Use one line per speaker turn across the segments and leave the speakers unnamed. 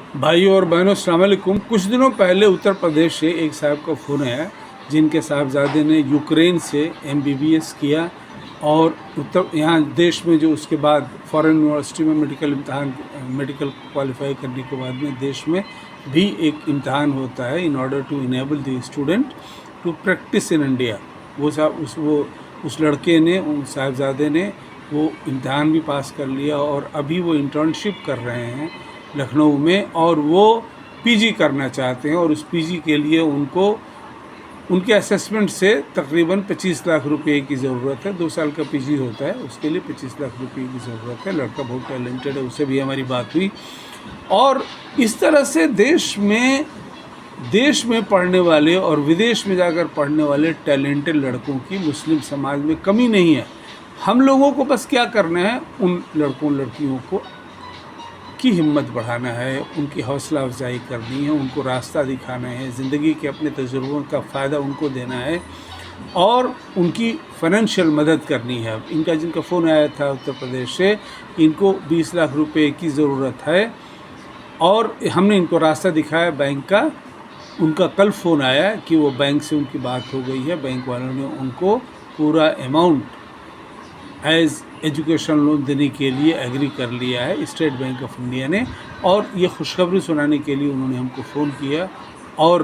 भाइयों और बहनों, अस्सलाम वालेकुम। कुछ दिनों पहले उत्तर प्रदेश से एक साहब का फ़ोन आया जिनके साहबजादे ने यूक्रेन से एमबीबीएस किया और उत्तर यहाँ देश में जो उसके बाद फॉरेन यूनिवर्सिटी में मेडिकल क्वालिफाई करने के बाद में देश में भी एक इम्तहान होता है in order to enable the student to practice in India. उस लड़के ने, उन साहबजादे ने वो इम्तहान भी पास कर लिया और अभी वो इंटर्नशिप कर रहे हैं लखनऊ में और वो पीजी करना चाहते हैं और उस पीजी के लिए उनको उनके असेसमेंट से तकरीबन 25 लाख रुपए की ज़रूरत है। 2 साल का पीजी होता है, उसके लिए 25 लाख रुपए की ज़रूरत है। लड़का बहुत टैलेंटेड है, उससे भी हमारी बात हुई। और इस तरह से देश में पढ़ने वाले और विदेश में जाकर पढ़ने वाले टैलेंटेड लड़कों की मुस्लिम समाज में कमी नहीं है। हम लोगों को बस क्या करना है, उन लड़कों लड़कियों को की हिम्मत बढ़ाना है, उनकी हौसला अफजाई करनी है, उनको रास्ता दिखाना है, ज़िंदगी के अपने तजुर्बों का फ़ायदा उनको देना है और उनकी फाइनेंशियल मदद करनी है। इनका जिनका फ़ोन आया था उत्तर प्रदेश से, इनको 20 लाख रुपए की ज़रूरत है और हमने इनको रास्ता दिखाया बैंक का। उनका कल फ़ोन आया कि वो बैंक से उनकी बात हो गई है, बैंक वालों ने उनको पूरा अमाउंट एज़ एजुकेशन लोन देने के लिए एग्री कर लिया है स्टेट बैंक ऑफ इंडिया ने। और ये खुशखबरी सुनाने के लिए उन्होंने हमको फ़ोन किया और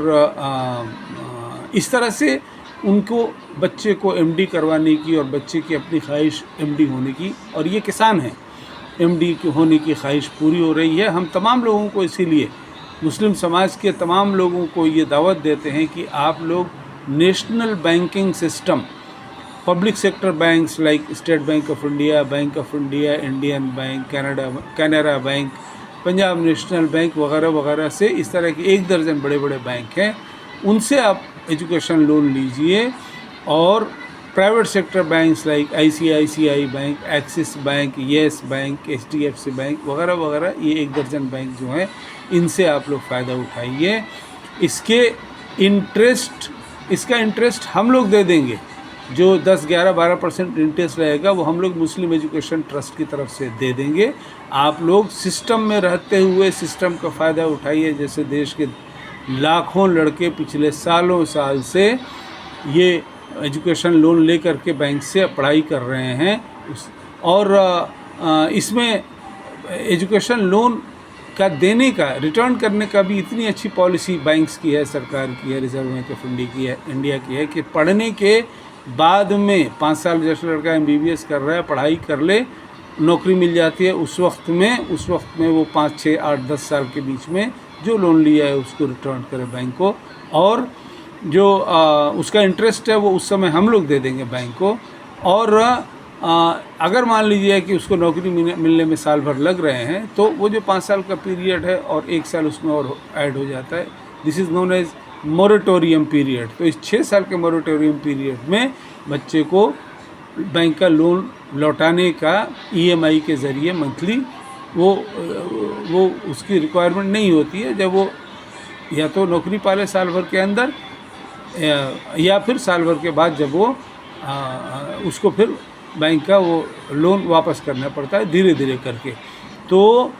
इस तरह से उनको बच्चे को एमडी करवाने की और बच्चे की अपनी ख्वाहिश एमडी होने की, और ये किसान हैं, एमडी होने की ख्वाहिश पूरी हो रही है। हम तमाम लोगों को, इसीलिए मुस्लिम समाज के तमाम लोगों को ये दावत देते हैं कि आप लोग national banking system, public sector banks like state bank of India, Indian bank, Canara bank, Punjab national bank वगैरह वगैरह से, इस तरह के 1 दर्जन बड़े बड़े बैंक हैं, उनसे आप एजुकेशन लोन लीजिए। और private sector banks like ICICI bank, axis bank, yes bank, HDFC bank वगैरह वगैरह, ये 1 दर्जन बैंक जो हैं, इनसे आप लोग फ़ायदा उठाइए। इसका इंटरेस्ट हम लोग दे देंगे। जो 10, 11, 12% इंटरेस्ट रहेगा वो हम लोग मुस्लिम एजुकेशन ट्रस्ट की तरफ से दे देंगे। आप लोग सिस्टम में रहते हुए सिस्टम का फ़ायदा उठाइए। जैसे देश के लाखों लड़के पिछले सालों साल से ये एजुकेशन लोन लेकर के बैंक से पढ़ाई कर रहे हैं और इसमें एजुकेशन लोन का देने का, रिटर्न करने का भी इतनी अच्छी पॉलिसी बैंक्स की है, सरकार की है, रिजर्व बैंक ऑफ इंडिया की है कि पढ़ने के बाद में 5 साल जैसे लड़का एमबीबीएस कर रहा है, पढ़ाई कर ले, नौकरी मिल जाती है। उस वक्त में वो 5, 6, 8, 10 साल के बीच में जो लोन लिया है उसको रिटर्न करे बैंक को, और जो उसका इंटरेस्ट है वो उस समय हम लोग दे देंगे बैंक को। और अगर मान लीजिए कि उसको नौकरी मिलने में साल भर लग रहे हैं तो वो जो 5 साल का पीरियड है और 1 साल उसमें और ऐड हो जाता है। This is known as moratorium period. तो इस 6 साल के मोरेटोरियम पीरियड में बच्चे को बैंक का लोन लौटाने का ईएमआई के ज़रिए मंथली वो उसकी रिक्वायरमेंट नहीं होती है। जब वो या तो नौकरी पाले साल भर के अंदर या फिर साल भर के बाद जब वो उसको फिर बैंक का वो लोन वापस करना पड़ता है धीरे धीरे करके। तो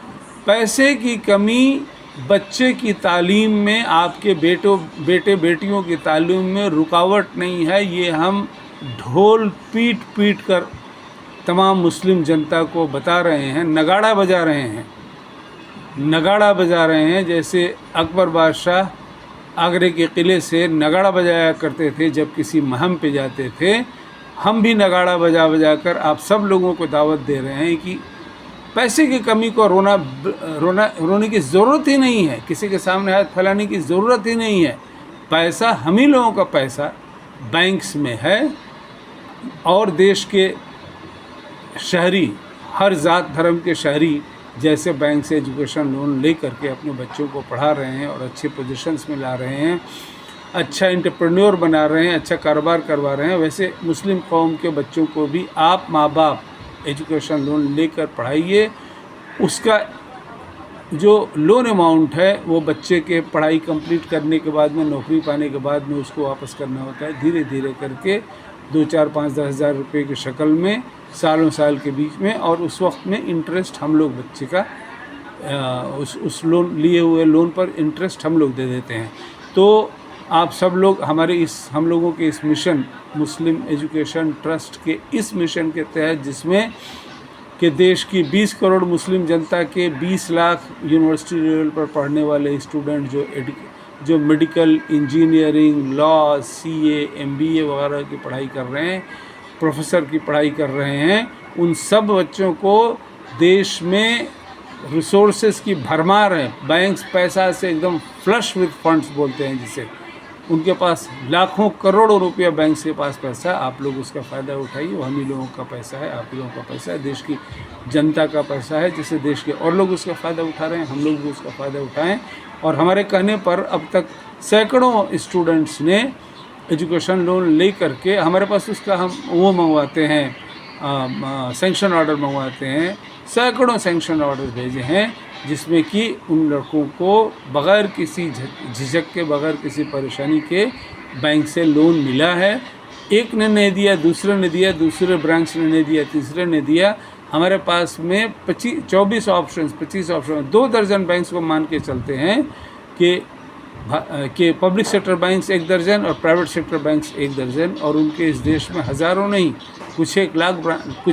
पैसे की कमी बच्चे की तालीम में, आपके बेटे बेटियों की तालीम में रुकावट नहीं है। ये हम ढोल पीट कर तमाम मुस्लिम जनता को बता रहे हैं, नगाड़ा बजा रहे हैं। जैसे अकबर बादशाह आगरे के किले से नगाड़ा बजाया करते थे जब किसी महम पे जाते थे। हम भी नगाड़ा बजा कर आप सब लोगों को दावत दे रहे हैं कि पैसे की कमी को रोने की ज़रूरत ही नहीं है, किसी के सामने हाथ फैलाने की ज़रूरत ही नहीं है। पैसा हम ही लोगों का पैसा बैंक्स में है और देश के शहरी, हर ज़ात धर्म के शहरी जैसे बैंक से एजुकेशन लोन ले करके अपने बच्चों को पढ़ा रहे हैं और अच्छे पोजीशंस में ला रहे हैं, अच्छा एंटरप्रेन्योर बना रहे हैं, अच्छा कारोबार करवा रहे हैं, वैसे मुस्लिम कौम के बच्चों को भी आप माँ बाप एजुकेशन लोन लेकर पढ़ाइए। उसका जो लोन अमाउंट है वो बच्चे के पढ़ाई कंप्लीट करने के बाद में, नौकरी पाने के बाद में उसको वापस करना होता है धीरे धीरे करके, 2, 4, 5, 10 हज़ार रुपये की शक्ल में सालों साल के बीच में। और उस वक्त में इंटरेस्ट हम लोग बच्चे का उस लोन लिए हुए लोन पर इंटरेस्ट हम लोग दे देते हैं। तो आप सब लोग हम लोगों के इस मिशन मुस्लिम एजुकेशन ट्रस्ट के इस मिशन के तहत, जिसमें कि देश की 20 करोड़ मुस्लिम जनता के 20 लाख यूनिवर्सिटी लेवल पर पढ़ने वाले स्टूडेंट जो medical, engineering, law, CA, MBA वगैरह की पढ़ाई कर रहे हैं, प्रोफेसर की पढ़ाई कर रहे हैं, उन सब बच्चों को देश में रिसोर्सेज की भरमार है। बैंक्स पैसा से एकदम फ्लश विद फंड्स बोलते हैं जिसे, उनके पास लाखों करोड़ों रुपया बैंक्स के पास पैसा। आप लोग उसका फ़ायदा उठाइए। वो हम ही लोगों का पैसा है, आप ही लोगों का पैसा है, देश की जनता का पैसा है, जिससे देश के और लोग उसका फ़ायदा उठा रहे हैं। हम लोग भी उसका फ़ायदा उठाएं। और हमारे कहने पर अब तक सैकड़ों स्टूडेंट्स ने एजुकेशन लोन ले करके हमारे पास उसका हम वो मंगवाते हैं, सैंक्शन ऑर्डर मंगवाते हैं। सैकड़ों सैंक्शन ऑर्डर भेजे हैं, जिसमें कि उन लड़कों को बग़ैर किसी झिझक के, बग़ैर किसी परेशानी के बैंक से लोन मिला है। एक ने नहीं दिया, दूसरे ने दिया, दूसरे ब्रांच ने नहीं दिया, तीसरे ने दिया। हमारे पास में 25 ऑप्शन 2 दर्जन बैंक्स को मान के चलते हैं कि पब्लिक सेक्टर बैंक्स 1 दर्जन और प्राइवेट सेक्टर बैंक्स 1 दर्जन, और उनके इस देश में हज़ारों नहीं, कुछ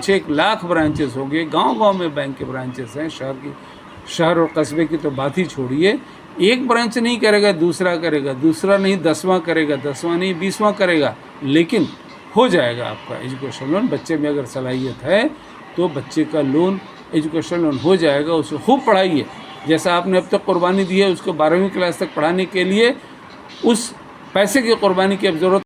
एक लाख ब्रांचेस होंगे। गांव-गांव में बैंक के ब्रांचेस हैं। शहर और कस्बे की तो बात ही छोड़िए। एक ब्रांच नहीं करेगा, दूसरा करेगा, दूसरा नहीं 10वां करेगा, 10वां नहीं 20वां करेगा, लेकिन हो जाएगा आपका एजुकेशन लोन। बच्चे में अगर सलाहियत है तो बच्चे का लोन, एजुकेशन लोन हो जाएगा। उसे खूब पढ़ाइए, जैसा आपने अब तक कुर्बानी दी है उसको 12वीं क्लास तक पढ़ाने के लिए, उस पैसे की कुर्बानी की अब ज़रूरत